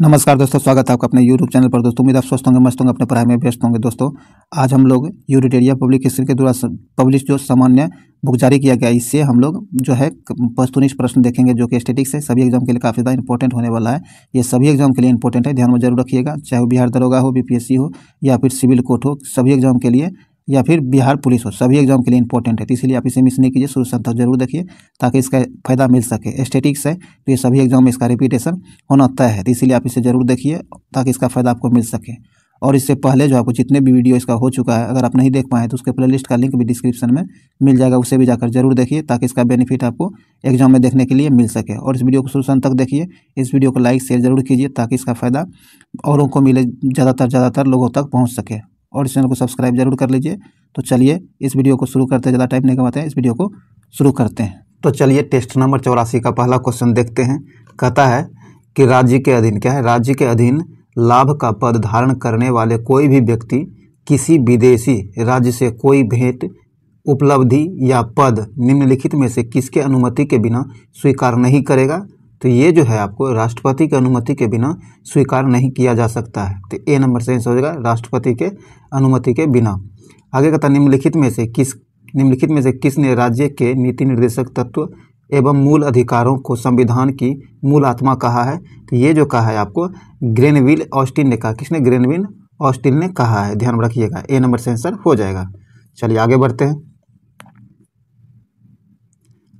नमस्कार दोस्तों, स्वागत है आपका अपने यूट्यूब चैनल पर। दोस्तों उम्मीद आप स्वस्थ होंगे, मस्त होंगे, अपने पढ़ाई में व्यस्त होंगे। दोस्तों आज हम लोग यूनिटेरिया पब्लिकेशन के द्वारा पब्लिश जो सामान्य बुक जारी किया गया, इससे हम लोग जो है वस्तुनिष्ठ प्रश्न देखेंगे जो कि स्टैटिक्स है। सभी एग्जाम के लिए काफ़ी ज़्यादा इंपॉर्टेंट होने वाला है। ये सभी एग्जाम के लिए इंपॉर्टेंट है, ध्यान में जरूर रखिएगा। चाहे वो बिहार दरोगा हो, बीपीएससी हो या फिर सिविल कोर्ट हो, सभी एग्जाम के लिए, या फिर बिहार पुलिस हो, सभी एग्जाम के लिए इंपॉर्टेंट है। तो इसलिए आप इसे मिस नहीं कीजिए, शुरू से अंत तक जरूर देखिए ताकि इसका फ़ायदा मिल सके। स्टैटिक्स है तो ये सभी एग्जाम में इसका रिपीटेशन होना तय है, तो इसीलिए आप इसे जरूर देखिए ताकि इसका फ़ायदा आपको मिल सके। और इससे पहले जो आपको जितने भी वीडियो इसका हो चुका है, अगर आप नहीं देख पाए तो उसके प्लेलिस्ट का लिंक भी डिस्क्रिप्शन में मिल जाएगा, उसे भी जाकर जरूर देखिए ताकि इसका बेनिफिट आपको एग्जाम में देखने के लिए मिल सके। और इस वीडियो को शुरू से अंत तक देखिए, इस वीडियो को लाइक शेयर जरूर कीजिए ताकि इसका फ़ायदा औरों को मिले, ज़्यादातर लोगों तक पहुँच सके। और इस चैनल को सब्सक्राइब जरूर कर लीजिए। तो चलिए इस वीडियो को शुरू करते हैं, ज़्यादा टाइम नहीं गंवाते हैं, इस वीडियो को शुरू करते हैं। तो चलिए टेस्ट नंबर 84 का पहला क्वेश्चन देखते हैं। कहता है कि राज्य के अधीन, क्या है, राज्य के अधीन लाभ का पद धारण करने वाले कोई भी व्यक्ति किसी विदेशी राज्य से कोई भेंट, उपलब्धि या पद निम्नलिखित में से किसके अनुमति के बिना स्वीकार नहीं करेगा। तो ये जो है आपको राष्ट्रपति की अनुमति के बिना स्वीकार नहीं किया जा सकता है। तो ए नंबर से आंसर हो जाएगा राष्ट्रपति के अनुमति के बिना। आगे कहता निम्नलिखित में से किसने राज्य के नीति निर्देशक तत्व एवं मूल अधिकारों को संविधान की मूल आत्मा कहा है। तो ये जो कहा है आपको ग्रेनविल ऑस्टिन ने कहा। किसने? ग्रेनविल ऑस्टिन ने कहा है, ध्यान रखिएगा। ए नंबर से आंसर हो जाएगा। चलिए आगे बढ़ते हैं।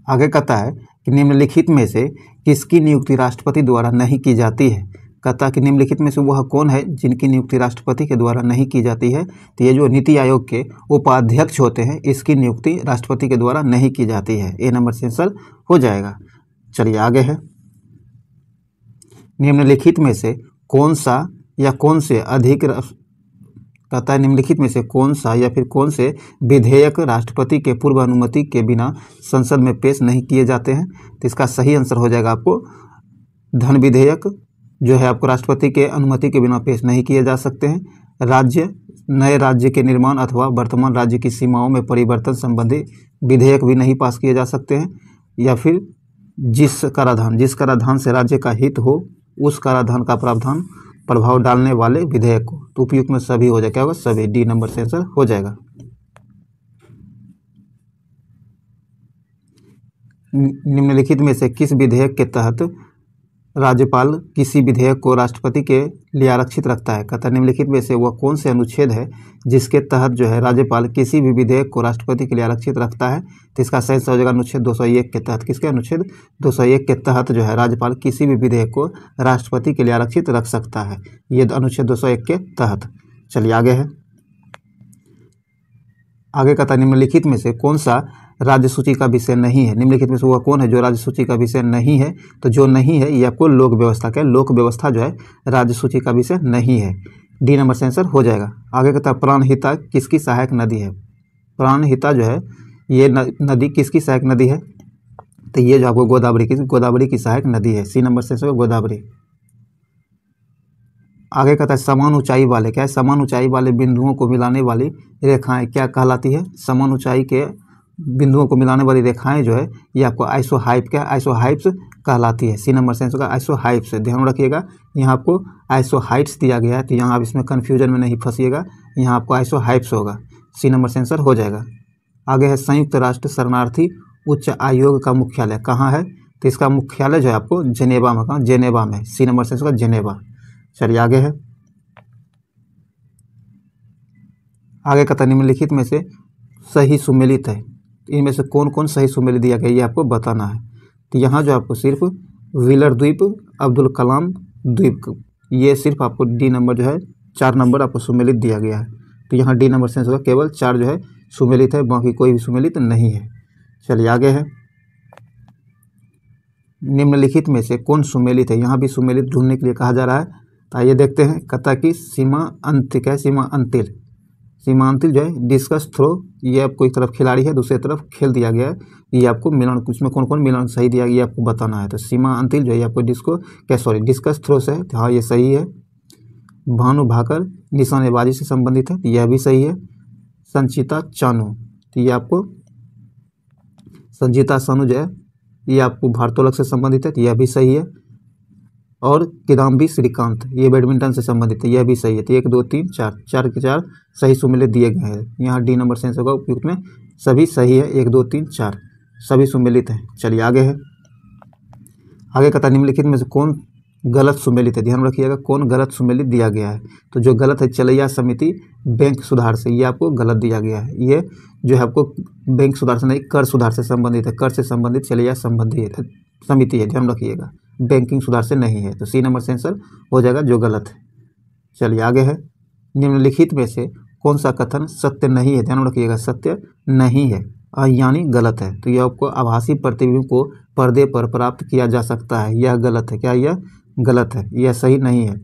आगे कहता है कि निम्नलिखित में से किसकी नियुक्ति राष्ट्रपति द्वारा नहीं की जाती है। कहता है कि निम्नलिखित में से वह कौन है जिनकी नियुक्ति राष्ट्रपति के द्वारा नहीं की जाती है। तो ये जो नीति आयोग के उपाध्यक्ष होते हैं, इसकी नियुक्ति राष्ट्रपति के द्वारा नहीं की जाती है। ए नंबर से आंसर हो जाएगा। चलिए आगे है। निम्नलिखित में से कौन सा या कौन से अधिक, कहता है निम्नलिखित में से कौन सा या फिर कौन से विधेयक राष्ट्रपति के पूर्व अनुमति के बिना संसद में पेश नहीं किए जाते हैं। तो इसका सही आंसर हो जाएगा आपको धन विधेयक, जो है आपको राष्ट्रपति के अनुमति के बिना पेश नहीं किए जा सकते हैं। नए राज्य के निर्माण अथवा वर्तमान राज्य की सीमाओं में परिवर्तन संबंधी विधेयक भी नहीं पास किए जा सकते हैं। या फिर जिस कराधान से राज्य का हित हो, उस कराधान का प्रावधान प्रभाव डालने वाले विधेयक को। तो उपयुक्त में सभी हो जाएगा, क्या होगा? सभी। डी नंबर से आंसर हो जाएगा। निम्नलिखित में से किस विधेयक के तहत राज्यपाल किसी विधेयक को राष्ट्रपति के लिए आरक्षित रखता है। कहता है निम्नलिखित में से वह कौन से अनुच्छेद है जिसके तहत जो है राज्यपाल किसी भी विधेयक को राष्ट्रपति के लिए आरक्षित रखता है। तो इसका सही हो जाएगा अनुच्छेद 201 के तहत। किसके? अनुच्छेद 201 के तहत जो है राज्यपाल किसी भी विधेयक को राष्ट्रपति के लिए आरक्षित रख सकता है, ये अनुच्छेद 201 के तहत। चलिए आगे है। आगे कहता है निम्नलिखित में से कौन सा राज्य सूची का विषय नहीं है। निम्नलिखित में से वह कौन है जो राज्य सूची का विषय नहीं है। तो जो नहीं है ये आपको लोक व्यवस्था का, लोक व्यवस्था जो है राज्य सूची का विषय नहीं है। डी नंबर से आंसर हो जाएगा। आगे कहता है प्राणहिता किसकी सहायक नदी है। प्राणहिता जो है ये नदी किसकी सहायक नदी है। तो ये जो आपको गोदावरी की सहायक नदी है। सी नंबर से आंसर गोदावरी। आगे कहता है समान ऊंचाई वाले, क्या है, समान ऊंचाई वाले बिंदुओं को मिलाने वाली रेखाएं क्या कहलाती है। समान ऊंचाई के बिंदुओं को मिलाने वाली रेखाएं जो है ये आपको आइसोहाइप, क्या आइसोहाइप्स कहलाती है। सी नंबर से आंसर आइसोहाइप्स। ध्यान रखिएगा, यहाँ आपको आइसोहाइट्स दिया गया है, तो यहाँ आप इसमें कन्फ्यूजन में नहीं फंसिएगा, यहाँ आपको आइसोहाइप्स होगा। सी नंबर से आंसर हो जाएगा। आगे है संयुक्त राष्ट्र शरणार्थी उच्च आयोग का मुख्यालय कहाँ है। तो इसका मुख्यालय जो है आपको जेनेवा में, कहाँ? जेनेवा में। सी नंबर से आंसर जेनेवा। चलिए आगे है। आगे कहता निम्नलिखित में से सही सुमेलित है। इनमें से कौन कौन सही सुमेलित दिया गया ये आपको बताना है। तो यहाँ जो आपको सिर्फ व्हीलर द्वीप, अब्दुल कलाम द्वीप, ये सिर्फ आपको डी नंबर जो है 4 नंबर आपको सुमेलित दिया गया है। तो यहाँ डी नंबर से केवल 4 जो है सुमेलित है, बाकी कोई भी सुमेलित नहीं है। चलिए आगे है। निम्नलिखित में से कौन सुमेलित है। यहाँ भी सुमेलित ढूंढने के लिए कहा जा रहा है। तो आइए देखते हैं। कहता कि सीमांतिल, क्या है, सीमांतिल जो है डिस्कस थ्रो, ये आपको एक तरफ खिलाड़ी है, दूसरी तरफ खेल दिया गया है। ये आपको मिलान, उसमें कौन कौन मिलान सही दिया गया ये आपको बताना है। तो सीमांतिल जो है आपको डिस्कस थ्रो से है, तो हाँ ये सही है। भानु भाकर निशानेबाजी से संबंधित है, तो यह भी सही है। संचिता चानू, तो ये आपको संचिता सानू जो है ये आपको भारोत्तोलक से संबंधित है, तो यह भी सही है। और किदाम्बी श्रीकांत, ये बैडमिंटन से संबंधित है, यह भी सही है। तो 1 2 3 4, 4 के 4 सही सुमेलित दिए गए हैं। यहाँ डी नंबर सेंस होगा उपयुक्त में, सभी सही है, 1 2 3 4 सभी सुमेलित हैं। चलिए आगे है, आगे कहता है निम्नलिखित में से कौन गलत सुमेलित है। ध्यान रखिएगा कौन गलत सुमेलित दिया गया है। तो जो गलत है चलैया समिति बैंक सुधार से, ये आपको गलत दिया गया है। ये जो है आपको बैंक सुधार से नहीं, कर सुधार से संबंधित है। कर से संबंधित चलैया समिति है, ध्यान रखिएगा, बैंकिंग सुधार से नहीं है। तो सी नंबर से आंसर हो जाएगा जो गलत है। चलिए आगे है, निम्नलिखित में से कौन सा कथन सत्य नहीं है। ध्यान रखिएगा सत्य नहीं है यानी गलत है। तो यह आपको आभासी प्रतिबिंब को पर्दे पर प्राप्त किया जा सकता है, यह गलत है। क्या यह गलत है, यह सही नहीं है।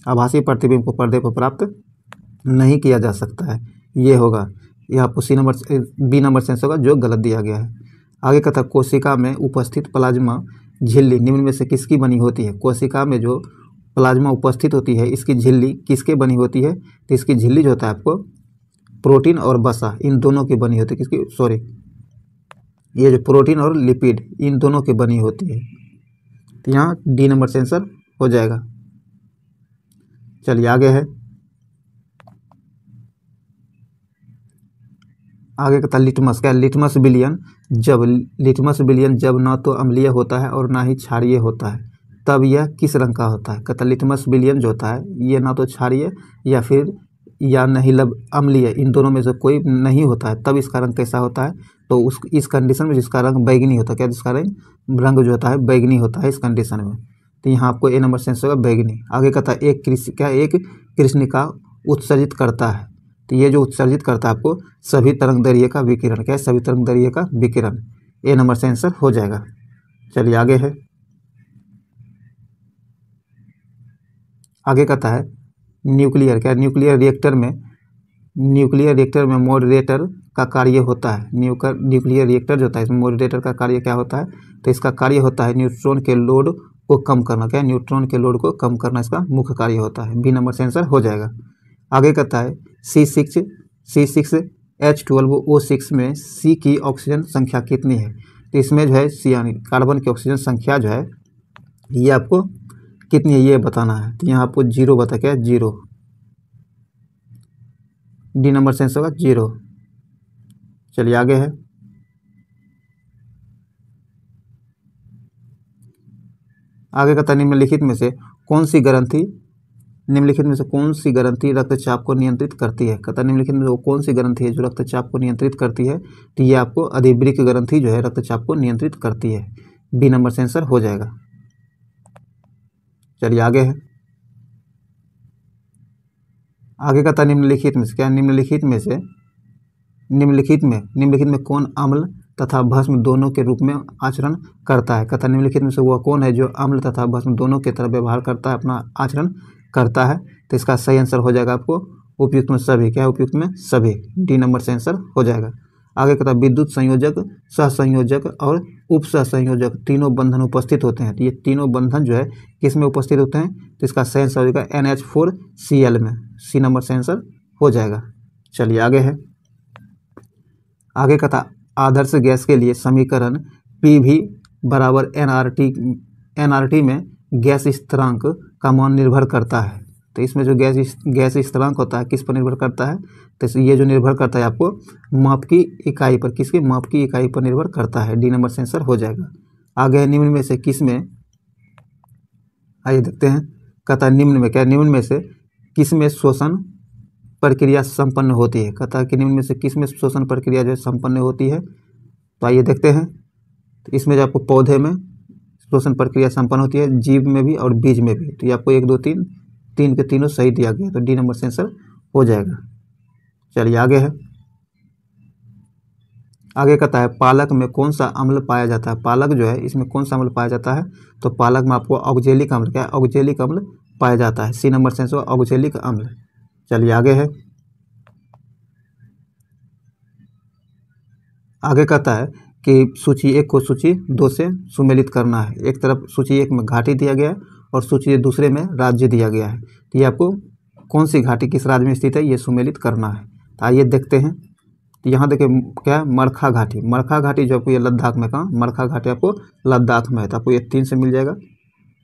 आभासी प्रतिबिंब को पर्दे पर प्राप्त नहीं किया जा सकता है, ये होगा। यह आपको C number B number sense होगा जो गलत दिया गया है। आगे कहता कोशिका में उपस्थित प्लाज्मा झिल्ली निम्न में से किसकी बनी होती है। कोशिका में जो प्लाज्मा उपस्थित होती है इसकी झिल्ली किसके बनी होती है। तो इसकी झिल्ली जो होता है आपको प्रोटीन और वसा इन दोनों की बनी होती है। किसकी, सॉरी, ये जो प्रोटीन और लिपिड इन दोनों की बनी होती है। तो यहाँ डी नंबर से आंसर हो जाएगा। चलिए आगे है, आगे कहता लिटमस। क्या लिटमस विलियन जब ना तो अम्लीय होता है और ना ही क्षारीय होता है तब यह किस रंग का होता है। कहता लिटमस विलियन जो होता है ये ना तो क्षारीय या फिर या नहीं अम्लीय, इन दोनों में से कोई नहीं होता है, तब इसका रंग कैसा होता है। तो इस कंडीशन में जिसका रंग बैगनी होता है, क्या जिसका रंग जो होता है बैगनी होता है इस कंडीशन में। तो यहाँ आपको ए नंबर सेंस होगा बैगनी। आगे कहता है एक कृष्णिका उत्सर्जित करता है। तो ये जो उत्सर्जित करता है आपको सभी तरंग दैर्घ्य का विकिरण, क्या है सभी तरंग दैर्घ्य का विकिरण, ए नंबर से आंसर हो जाएगा। चलिए आगे है, आगे कहता है न्यूक्लियर। क्या न्यूक्लियर रिएक्टर में मॉडरेटर का कार्य होता है। न्यूक्लियर रिएक्टर जो होता है इसमें मॉडरेटर का कार्य क्या होता है। तो इसका कार्य होता है न्यूट्रॉन के लोड को कम करना। क्या न्यूट्रॉन के लोड को कम करना इसका मुख्य कार्य होता है, बी नंबर से आंसर हो जाएगा। आगे कहता है C6H12O6 में C की ऑक्सीजन संख्या कितनी है। तो इसमें जो है C यानी कार्बन की ऑक्सीजन संख्या जो है ये आपको कितनी है ये बताना है। तो यहाँ आपको 0 बता, क्या 0, डी नंबर से आंसर होगा 0। चलिए आगे है, आगे कहता है निम्नलिखित में से कौन सी ग्रंथि रक्तचाप को नियंत्रित करती है। कहता निम्नलिखित में से कौन सी ग्रंथि है जो रक्तचाप को नियंत्रित करती है। तो ये आपको अधिवृक्क ग्रंथि जो है रक्तचाप को नियंत्रित करती है, बी नंबर से आंसर हो जाएगा। चलिए आगे है, आगे कहता निम्नलिखित में से क्या निम्नलिखित में कौन अम्ल तथा भस्म दोनों के रूप में आचरण करता है। कहता निम्नलिखित में से वह कौन है जो अम्ल तथा भस्म दोनों के तरह व्यवहार करता है, अपना आचरण करता है। तो इसका सही आंसर हो जाएगा आपको उपयुक्त में सभी, क्या है उपयुक्त में सभी, डी नंबर से आंसर हो जाएगा। आगे कहता विद्युत संयोजक, सहसंयोजक और उप सहसंयोजक तीनों बंधन उपस्थित होते हैं। तो ये तीनों बंधन जो है किस में उपस्थित होते हैं। तो इसका सही आंसर हो जाएगा NH4Cl में, सी नंबर से आंसर हो जाएगा। चलिए आगे है, आगे कहता आदर्श गैस के लिए समीकरण PV बराबर nRT में गैस स्थिरांक का मान निर्भर करता है। तो इसमें जो गैस स्थिरांक होता है किस पर निर्भर करता है। तो ये जो निर्भर करता है आपको माप की इकाई पर, किसके माप की इकाई पर निर्भर करता है, डी नंबर से आंसर हो जाएगा। आगे है निम्न में से किस में, आइए देखते हैं। कहता है निम्न में से किस में शोषण प्रक्रिया संपन्न होती है। कहता है कि निम्न में से किस में शोषण प्रक्रिया जो है संपन्न होती है। तो आइए देखते हैं। तो इसमें जो आपको पौधे में शोषण प्रक्रिया संपन्न होती है, जीव में भी और बीज में भी। तो ये आपको 1 2 3 के तीनों सही दिया गया, तो डी नंबर से आंसर हो जाएगा। चलिए आगे है, आगे कहता है पालक में कौन सा अम्ल पाया जाता है। पालक जो है इसमें कौन सा अम्ल पाया जाता है। तो पालक में आपको ऑक्जेलिक अम्ल, क्या ऑक्जेलिक अम्ल पाया जाता है, सी नंबर से आंसर ऑक्जेलिक अम्ल। चलिए आगे है, आगे कहता है कि सूची 1 को सूची 2 से सुमेलित करना है। एक तरफ सूची 1 में घाटी दिया गया है और सूची दूसरे में राज्य दिया गया है। तो ये आपको कौन सी घाटी किस राज्य में स्थित है ये सुमेलित करना है। तो आइए देखते हैं। तो यहाँ देखिए क्या मरखा घाटी जो आपको ये लद्दाख में, कहाँ मरखा घाटी आपको लद्दाख में है। तो आपको ये 3 से मिल जाएगा।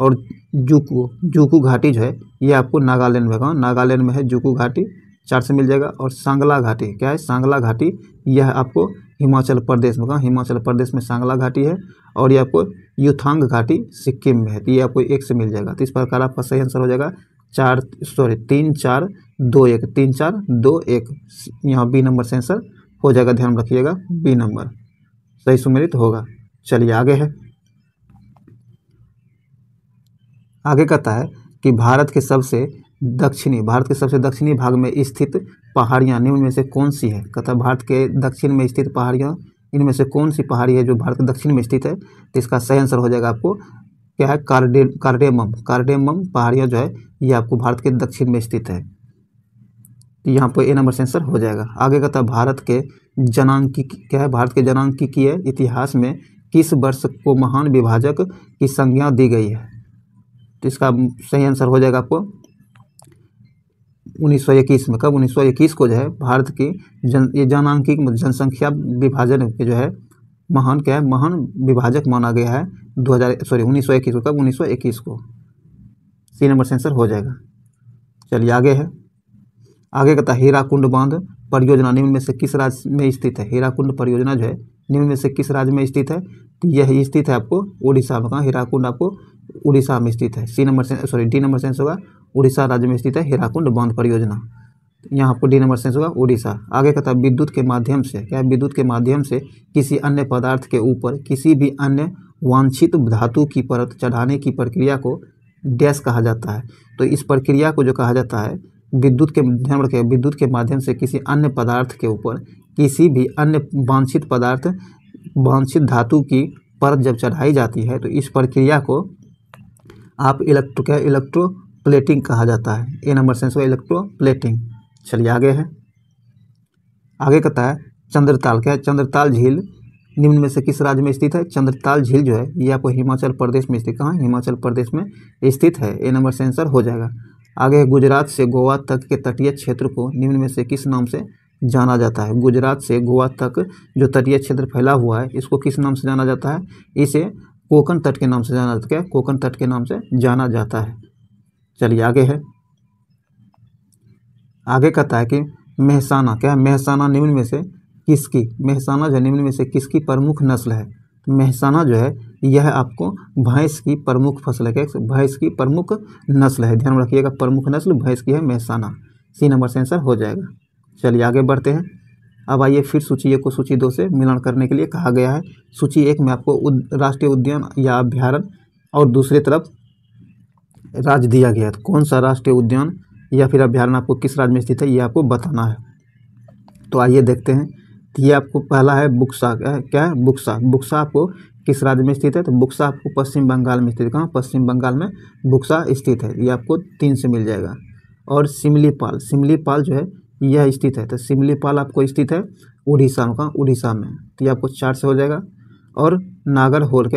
और जुकू जुकू घाटी जो है ये आपको नागालैंड में, कहाँ नागालैंड में है जुकू घाटी, 4 से मिल जाएगा। और सांगला घाटी क्या है, सांगला घाटी यह आपको हिमाचल प्रदेश में, कहाँ हिमाचल प्रदेश में सांगला घाटी है। और ये आपको युथांग घाटी सिक्किम में है, तो ये आपको 1 से मिल जाएगा। तो इस प्रकार आपका सही आंसर हो जाएगा 3 4 2 1, 3 4 2 1, यहाँ बी नंबर से आंसर हो जाएगा। ध्यान रखिएगा बी नंबर सही सुमेलित होगा। चलिए आगे है, आगे कहता है कि भारत के सबसे दक्षिणी भाग में स्थित पहाड़ियाँ निम्न में से कौन सी है। कहता है भारत के दक्षिण में स्थित पहाड़ियाँ इनमें से कौन सी पहाड़ी है जो भारत के दक्षिण में स्थित है। तो इसका सही आंसर हो जाएगा आपको क्या है, कार्डेमम पहाड़ियाँ जो है ये आपको भारत के दक्षिण में स्थित है। तो यहाँ पर ए नंबर से आंसर हो जाएगा। आगे कहता है भारत के जनांकीय इतिहास में किस वर्ष को महान विभाजक की संज्ञा दी गई है। तो इसका सही आंसर हो जाएगा आपको 1921 में। कब 1921 को जो है भारत की जनांकिक जनसंख्या विभाजन के जो है महान विभाजक माना गया है 1921 को। कब 1921 को, सी नंबर से आंसर हो जाएगा। चलिए आगे है, आगे कहता है हीराकुंड बांध परियोजना निम्न में से किस राज्य में स्थित है। हीराकुंड परियोजना जो है निम्न में से किस राज्य में स्थित है। तो यह स्थित है आपको उड़ीसा में। कहाँ हीराकुंड आपको उड़ीसा में स्थित है। डी नंबर से आंसर होगा उड़ीसा राज्य में स्थित है हीराकुंड बांध परियोजना। यहाँ आपको डी नंबर से आंसर होगा उड़ीसा। आगे कहता है विद्युत के माध्यम से किसी अन्य पदार्थ के ऊपर किसी भी अन्य वांछित धातु की परत चढ़ाने की प्रक्रिया को डैश कहा जाता है। तो इस प्रक्रिया को जो कहा जाता है विद्युत के माध्यम से किसी अन्य पदार्थ के ऊपर किसी भी अन्य वांछित धातु की परत जब चढ़ाई जाती है तो इस प्रक्रिया को आप इलेक्ट्रोप्लेटिंग कहा जाता है। ए नंबर से आंसर इलेक्ट्रोप्लेटिंग। चलिए आगे है, आगे कहता है चंद्रताल झील निम्न में से किस राज्य में स्थित है। चंद्रताल झील जो है ये आपको हिमाचल प्रदेश में स्थित, कहाँ हिमाचल प्रदेश में स्थित है। ए नंबर से आंसर हो जाएगा। आगे गुजरात से गोवा तक के तटीय क्षेत्र को निम्न में से किस नाम से जाना जाता है। गुजरात से गोवा तक जो तटीय क्षेत्र फैला हुआ है इसको किस नाम से जाना जाता है। इसे कोकण तट के नाम से जाना जाता है। कोकण तट के नाम से जाना जाता है। चलिए आगे है, आगे कहता है कि मेहसाना निम्न में से किसकी प्रमुख नस्ल है। मेहसाना जो है यह आपको भैंस की प्रमुख फसल है। भैंस की प्रमुख नस्ल है, ध्यान रखिएगा प्रमुख नस्ल भैंस की है मेहसाना। सी नंबर से आंसर हो जाएगा। चलिए आगे बढ़ते हैं। अब आइए फिर सूची 1 को सूची 2 से मिलान करने के लिए कहा गया है। सूची 1 में आपको राष्ट्रीय उद्यान या अभ्यारण्य और दूसरी तरफ राज्य दिया गया है। तो कौन सा राष्ट्रीय उद्यान या फिर अभ्यारण्य आपको किस राज्य में स्थित है ये आपको बताना है। तो आइए देखते हैं। तो ये आपको पहला है बुक्सा। क्या है बुक्सा आपको किस राज्य में स्थित है। तो बुक्सा आपको पश्चिम बंगाल में स्थित है। कहाँ पश्चिम बंगाल में बुक्सा स्थित है, ये आपको 3 से मिल जाएगा। और सिमलीपाल जो है यह स्थित है। तो सिमलीपाल आपको स्थित है उड़ीसा में। कहाँ उड़ीसा में, तो ये आपको 4 से हो जाएगा। और नागरहोल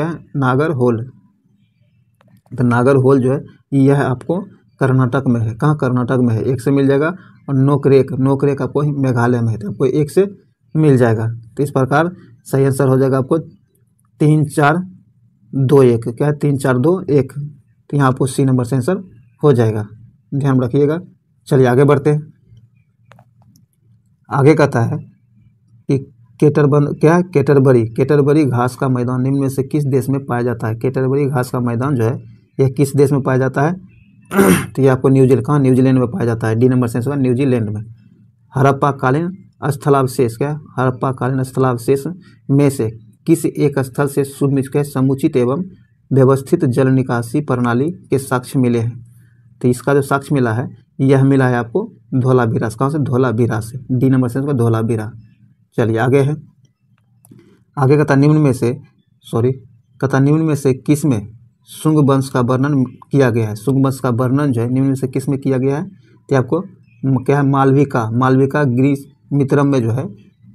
तो नागरहोल जो है यह आपको कर्नाटक में है। कहाँ कर्नाटक में है, 1 से मिल जाएगा। और नोकरेक आपको मेघालय में है, तो आपको 1 से मिल जाएगा। तो इस प्रकार सही आंसर हो जाएगा आपको 3 4 2 1। क्या है 3 4 2 1। तो यहाँ आपको सी नंबर से आंसर हो जाएगा, ध्यान रखिएगा। चलिए आगे बढ़ते हैं। आगे कहता है कि केटरबरी घास का मैदान निम्न में से किस देश में पाया जाता है। केटरबरी घास का मैदान जो है यह किस देश में पाया जाता है। तो ये आपको न्यूजीलैंड में पाया जाता है। डी नंबर से आंसर न्यूजीलैंड में। हड़प्पाकालीन स्थलावशेष में से किस एक स्थल से समुचित एवं व्यवस्थित जल निकासी प्रणाली के साक्ष्य मिले हैं। तो इसका जो साक्ष्य मिला है यह मिला है आपको धोलावीरा। कहाँ से, धोलावीरा से। डी नंबर से धोलावीरा। चलिए आगे है, आगे कहता निम्न में से किस में शुंग वंश का वर्णन किया गया है। शुंग वंश का वर्णन जो है निम्न में से किस में किया गया है। तो आपको क्या है मालविका ग्रीस मित्रम में जो है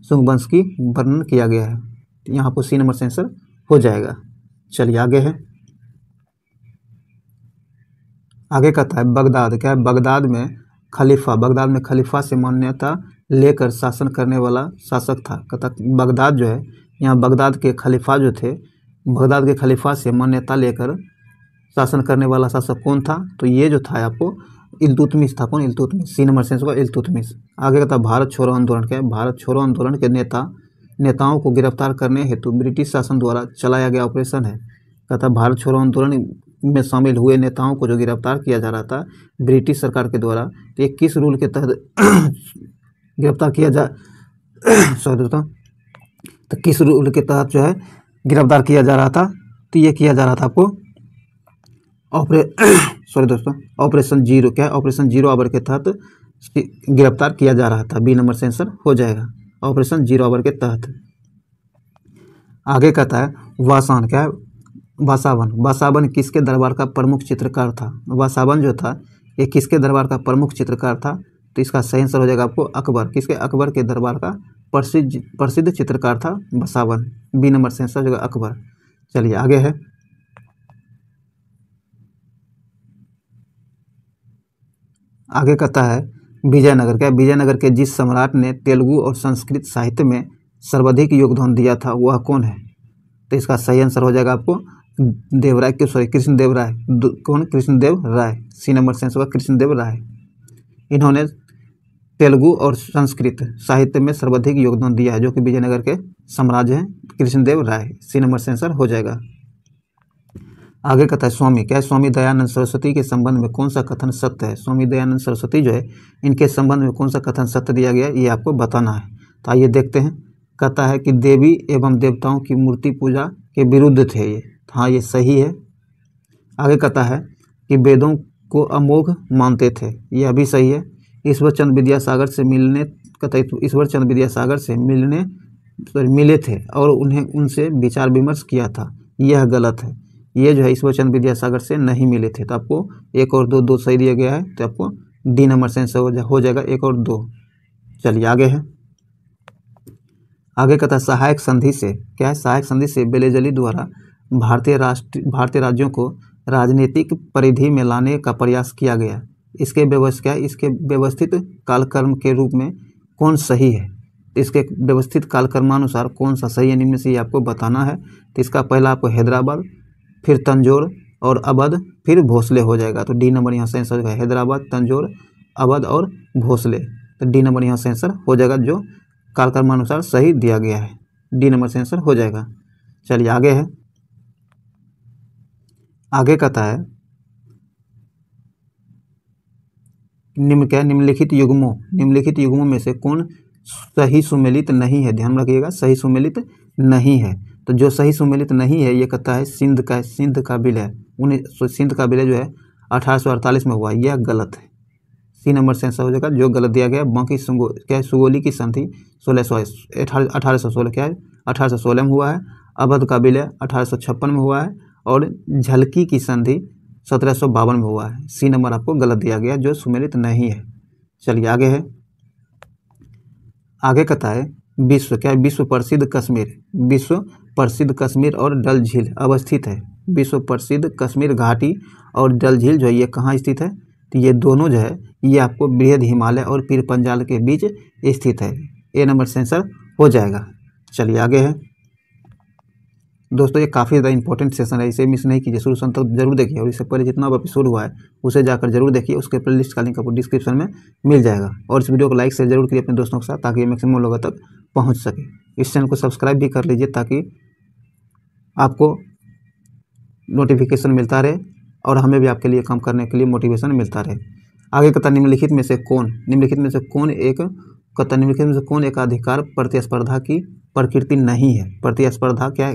शुंग वंश की वर्णन किया गया है। तो यहाँ पर सी नंबर से आंसर हो जाएगा। चलिए आगे है, आगे कहता है बगदाद में खलीफा से मान्यता लेकर शासन करने वाला शासक था। कहता बगदाद जो है यहाँ बगदाद के खलीफा से मान्यता लेकर शासन करने वाला शासक कौन था? तो ये जो था आपको इल्तुतमिश था। कौन? इल्तुतमिश। सी नंबर सेंस होगा इल्तुतमिश। आगे का था भारत छोड़ो आंदोलन। क्या है? भारत छोड़ो आंदोलन के नेताओं को गिरफ्तार करने हेतु ब्रिटिश शासन द्वारा चलाया गया ऑपरेशन है। कहता भारत छोड़ो आंदोलन में शामिल हुए नेताओं को जो गिरफ्तार किया जा रहा था ब्रिटिश सरकार के द्वारा, तो ये किस रूल के तहत गिरफ्तार किया जा सॉरी दोस्तों, तो किस रूल के तहत जो है गिरफ्तार किया जा रहा था? तो ये किया जा रहा था आपको ऑपरेशन जीरो। क्या है? ऑपरेशन जीरो आवर के तहत गिरफ्तार किया जा रहा था। बी नंबर सेंसर हो जाएगा, ऑपरेशन जीरो आवर के तहत। आगे कहता है वासान। क्या है? वासावन। वासावन किसके दरबार का प्रमुख चित्रकार था? वासावन जो था ये किसके दरबार का प्रमुख चित्रकार था? तो इसका सही आंसर हो जाएगा आपको अकबर। किसके? अकबर के दरबार का प्रसिद्ध चित्रकार था वासावन। बी नंबर से आंसर हो जाएगा अकबर। चलिए आगे है, आगे कहता है विजयनगर। क्या? विजयनगर के जिस सम्राट ने तेलुगु और संस्कृत साहित्य में सर्वाधिक योगदान दिया था वह कौन है? तो इसका सही आंसर हो जाएगा आपको देवराय के सॉरी कृष्णदेव राय। कौन? कृष्णदेव राय। सी नंबर से आंसर होगा कृष्णदेव राय। इन्होंने तेलुगु और संस्कृत साहित्य में सर्वाधिक योगदान दिया है, जो कि विजयनगर के साम्राज्य हैं कृष्णदेव राय। सी नंबर से आंसर हो जाएगा। आगे कहता है स्वामी। क्या है? स्वामी दयानंद सरस्वती के संबंध में कौन सा कथन सत्य है? स्वामी दयानंद सरस्वती जो है इनके संबंध में कौन सा कथन सत्य दिया गया है ये आपको बताना है। तो आइए देखते हैं। कहता है कि देवी एवं देवताओं की मूर्ति पूजा के विरुद्ध थे ये। हाँ, ये सही है। आगे कहता है कि वेदों को अमोघ मानते थे, यह भी सही है। ईश्वरचंद्र विद्यासागर से मिलने, कहता है ईश्वरचंद्र विद्यासागर से मिले थे और उन्हें उनसे विचार विमर्श किया था, यह गलत है। ये जो है ईश्वरचंद्र विद्यासागर से नहीं मिले थे। तो आपको एक और दो सही दिया गया है, तो आपको डी नंबर से आंसर हो जाएगा एक और दो। चलिए आगे है, आगे कहता है सहायक संधि से। क्या है? सहायक संधि से बेलेजली द्वारा भारतीय राज्यों को राजनीतिक परिधि में लाने का प्रयास किया गया। इसके व्यवस्थित कालक्रम के रूप में कौन सही है? इसके व्यवस्थित कालक्रमानुसार कौन सा सही है निम्न से ये आपको बताना है। तो इसका पहला आपको हैदराबाद, फिर तंजौर और अवध, फिर भोसले हो जाएगा। तो डी नंबर यहाँ से आंसर होगा हैदराबाद, तंजौर, अवध और भोसले। तो डी नंबर यहाँ से आंसर हो जाएगा जो कालक्रमानुसार सही दिया गया है। डी नंबर से आंसर हो जाएगा। चलिए आगे है, आगे कहता है निम्नलिखित युग्मों में से कौन सही सुमेलित नहीं है? ध्यान रखिएगा, सही सुमेलित नहीं है। तो जो सही सुमेलित नहीं है ये कहता है सिंध का विलय। सिंध का विलय जो है 1848 में हुआ, यह गलत है। सी नंबर से आंसर हो जाएगा जो गलत दिया गया। बाकी क्या है? सुगोली की संधि 1816 क्या है? 1816 में हुआ है। अवध का विलय 1856 में हुआ है और झलकी की संधि 1752 में हुआ है। सी नंबर आपको गलत दिया गया जो सुमेलित नहीं है। चलिए आगे है, आगे कहता है विश्व। क्या है? विश्व प्रसिद्ध कश्मीर और डल झील अवस्थित है। विश्व प्रसिद्ध कश्मीर घाटी और डल झील जो है ये कहाँ स्थित है? तो ये दोनों जो है ये आपको बृहद हिमालय और पीर पंजाल के बीच स्थित है। ए नंबर से आंसर हो जाएगा। चलिए आगे है दोस्तों, ये काफ़ी ज़्यादा इंपॉर्टेंट सेशन है, इसे मिस नहीं कीजिए, शुरू से अंत तक जरूर देखिए। और इससे पहले जितना भी एपिसोड हुआ है उसे जाकर जरूर देखिए, उसके प्लेलिस्ट का लिंक आपको डिस्क्रिप्शन में मिल जाएगा। और इस वीडियो को लाइक शेयर जरूर कीजिए अपने दोस्तों के साथ ताकि ये मैक्सिमम लोगों तक पहुँच सके। इस चैनल को सब्सक्राइब भी कर लीजिए ताकि आपको नोटिफिकेशन मिलता रहे और हमें भी आपके लिए काम करने के लिए मोटिवेशन मिलता रहे। आगे कहता निम्नलिखित में से कौन एक अधिकार प्रतिस्पर्धा की प्रकृति नहीं है? प्रतिस्पर्धा क्या है?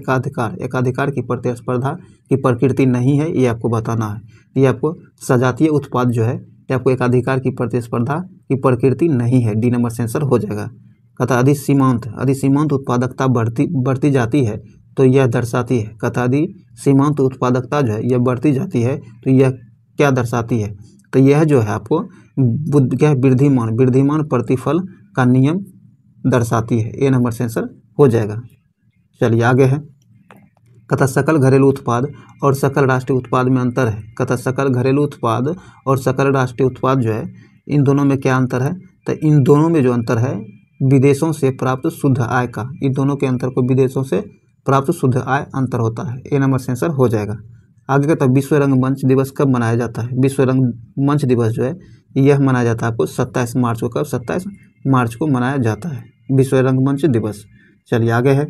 एकाधिकार की प्रतिस्पर्धा की प्रकृति नहीं है, ये आपको बताना है। ये आपको सजातीय उत्पाद जो है ये आपको एकाधिकार की प्रतिस्पर्धा की प्रकृति नहीं है। डी नंबर से आंसर हो जाएगा। कहता अधिसीमांत उत्पादकता बढ़ती जाती है तो यह दर्शाती है। कहता अधिसीमांत उत्पादकता जो है यह बढ़ती जाती है तो यह क्या दर्शाती है? तो यह जो है आपको क्या वृद्धिमान प्रतिफल का नियम दर्शाती है। ए नंबर से आंसर हो जाएगा। चलिए आगे है, कहता सकल घरेलू उत्पाद और सकल राष्ट्रीय उत्पाद में अंतर है। कहता सकल घरेलू उत्पाद और सकल राष्ट्रीय उत्पाद जो है इन दोनों में क्या अंतर है? तो इन दोनों में जो अंतर है विदेशों से प्राप्त शुद्ध आय का, इन दोनों के अंतर को विदेशों से प्राप्त शुद्ध आय अंतर होता है। ए नंबर से आंसर हो जाएगा। आगे का तो विश्व रंगमंच दिवस कब मनाया जाता है? विश्व रंगमंच दिवस जो है यह मनाया जाता है आपको 27 मार्च को। कब? 27 मार्च को मनाया जाता है विश्व रंगमंच दिवस। चलिए आगे है,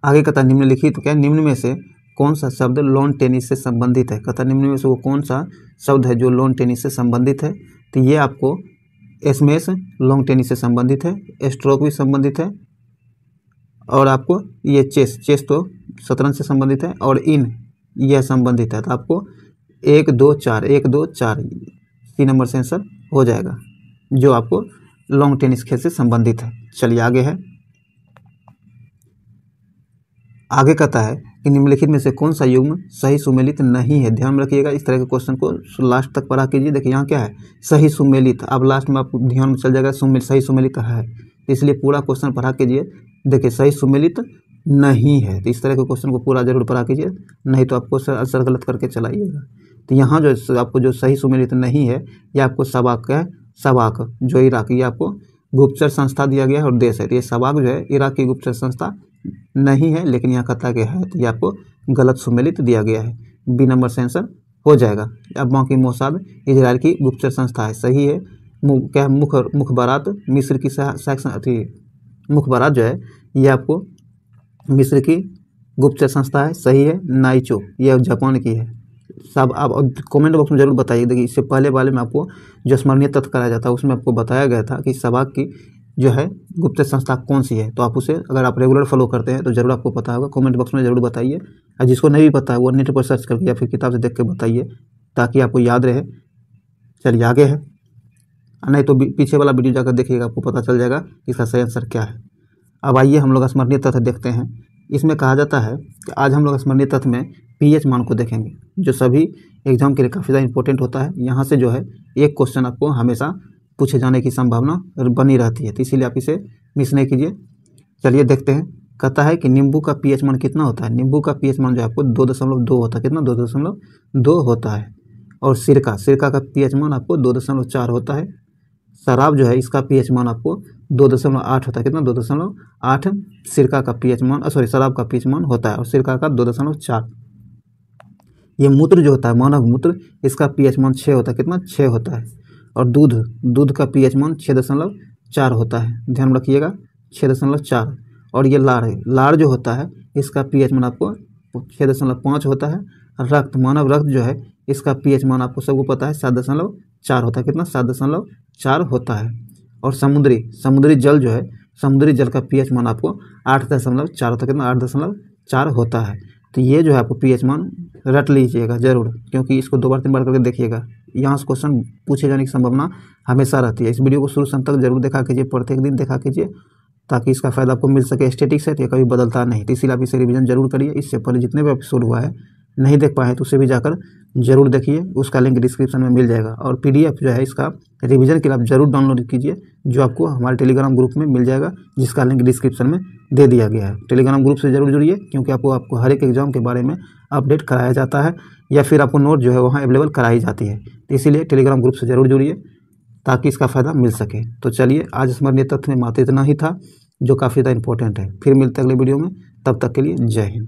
आगे कहता निम्नलिखित क्या निम्न में से कौन सा शब्द लॉन टेनिस से संबंधित है? कहता निम्न में से वो कौन सा शब्द है जो लॉन टेनिस से संबंधित है? तो ये आपको स्मैश लॉन्ग टेनिस से संबंधित है, स्ट्रोक भी संबंधित है, और आपको ये चेस तो शतरंज से संबंधित है, और इन यह संबंधित है। तो आपको 1 2 4 3 नंबर से आंसर हो जाएगा जो आपको लॉन्ग टेनिस खेल से संबंधित है। चलिए आगे है, आगे कहता है कि निम्नलिखित में से कौन सा युग्म सही सुमेलित नहीं है? ध्यान में रखिएगा, इस तरह के क्वेश्चन को लास्ट तक पढ़ा कीजिए। देखिए यहाँ क्या है, सही सुमेलित। अब लास्ट में आपको ध्यान में चल जाएगा सही सुमेलित है, इसलिए पूरा क्वेश्चन पढ़ा कीजिए। देखिए सही सुमेलित नहीं है, तो इस तरह के क्वेश्चन को पूरा जरूर पढ़ा कीजिए, नहीं तो आपको आंसर गलत करके चलाइएगा। तो यहाँ जो आपको जो सही सुमेलित नहीं है, ये आपको सबाक का है। सबाक जो इराक, ये आपको गुप्तचर संस्था दिया गया है और देश है। तो ये सबाक जो है इराक की गुप्तचर संस्था नहीं है, लेकिन यहाँ कहता है तो ये आपको गलत सुमेलित दिया गया है, बी नंबर से आंसर हो जाएगा। अब बाकी मोसाद इजराइल की गुप्तचर संस्था है, सही है। क्या मुखबारात मिस्र की मुखबारात जो है ये आपको मिस्र की गुप्तचर संस्था है, सही है। नाइचो ये जापान की है। सब आप कमेंट बॉक्स में जरूर बताइए। देखिए इससे पहले वाले में आपको जो स्मरणीय तथ्य कराया जाता है उसमें आपको बताया गया था कि सबाक की जो है गुप्तचर संस्था कौन सी है, तो आप उसे अगर आप रेगुलर फॉलो करते हैं तो जरूर आपको पता होगा। कमेंट बॉक्स में जरूर बताइए, और जिसको नहीं भी पता है वो नेट पर सर्च करके या फिर किताब से देख के बताइए ताकि आपको याद रहे। चलिए आगे है, नहीं तो पीछे वाला वीडियो जाकर देखिएगा, आपको पता चल जाएगा इसका सही आंसर क्या है। अब आइए हम लोग स्मरणीय तथ्य देखते हैं। इसमें कहा जाता है कि आज हम लोग स्मरणीय तथ्य में पीएच मान को देखेंगे, जो सभी एग्जाम के लिए काफ़ी ज़्यादा इंपॉर्टेंट होता है। यहाँ से जो है एक क्वेश्चन आपको हमेशा पूछे जाने की संभावना बनी रहती है, तो इसीलिए आप इसे मिस नहीं कीजिए। चलिए देखते हैं, कहता है कि नींबू का पीएच मान कितना होता है? नींबू का पीएच मान जो है आपको 2.2 होता है। कितना? 2.2 होता है। और सिरका का पीएच मान आपको 2.4 होता है। शराब जो है इसका पीएच मान आपको 2.8 होता है। कितना? 2.8 सिरका का पीएच मान शराब का पीएच मान होता है, और सिरका का 2.4। ये मूत्र जो होता है मानव मूत्र, इसका पीएच मान 6 होता है। कितना? 6 होता है। और दूध का पीएच मान 6.4 होता है, ध्यान रखिएगा 6.4। और ये लाड़ जो होता है इसका पीएच मान आपको 6.5 होता है। मानव रक्त जो है इसका पीएच मान आपको सबको पता है 7.4 होता है। कितना? 7.4 होता है। और समुद्री जल जो है, समुद्री जल का पीएच मान आपको 8.4 होता है। कितना? 8.4 होता है। तो ये जो है आपको पीएच मान रट लीजिएगा जरूर, क्योंकि इसको 2 बार 3 बार करके देखिएगा, यहाँ से क्वेश्चन पूछे जाने की संभावना हमेशा रहती है। इस वीडियो को शुरू से अंत तक जरूर देखा कीजिए, प्रत्येक दिन देखा कीजिए, ताकि इसका फायदा आपको मिल सके। स्टैटिक्स है तो ये कभी बदलता नहीं, तो इसीलिए आप इसे रिवीजन जरूर करिए। इससे पहले जितने भी एपिसोड हुआ है नहीं देख पाए तो उसे भी जाकर जरूर देखिए, उसका लिंक डिस्क्रिप्शन में मिल जाएगा। और पीडीएफ जो है इसका रिवीजन के लिए आप जरूर डाउनलोड कीजिए, जो आपको हमारे टेलीग्राम ग्रुप में मिल जाएगा, जिसका लिंक डिस्क्रिप्शन में दे दिया गया है। टेलीग्राम ग्रुप से जरूर जुड़िए, क्योंकि आपको हर एक एग्जाम के बारे में अपडेट कराया जाता है, या फिर आपको नोट जो है वहाँ अवेलेबल कराई जाती है। तो इसीलिए टेलीग्राम ग्रुप से जरूर जुड़िए ताकि इसका फ़ायदा मिल सके। तो चलिए आज स्मरणीय तथ्य में मात्र इतना ही था, जो काफ़ी ज़्यादा इंपॉर्टेंट है। फिर मिलते हैं अगले वीडियो में, तब तक के लिए जय हिंद।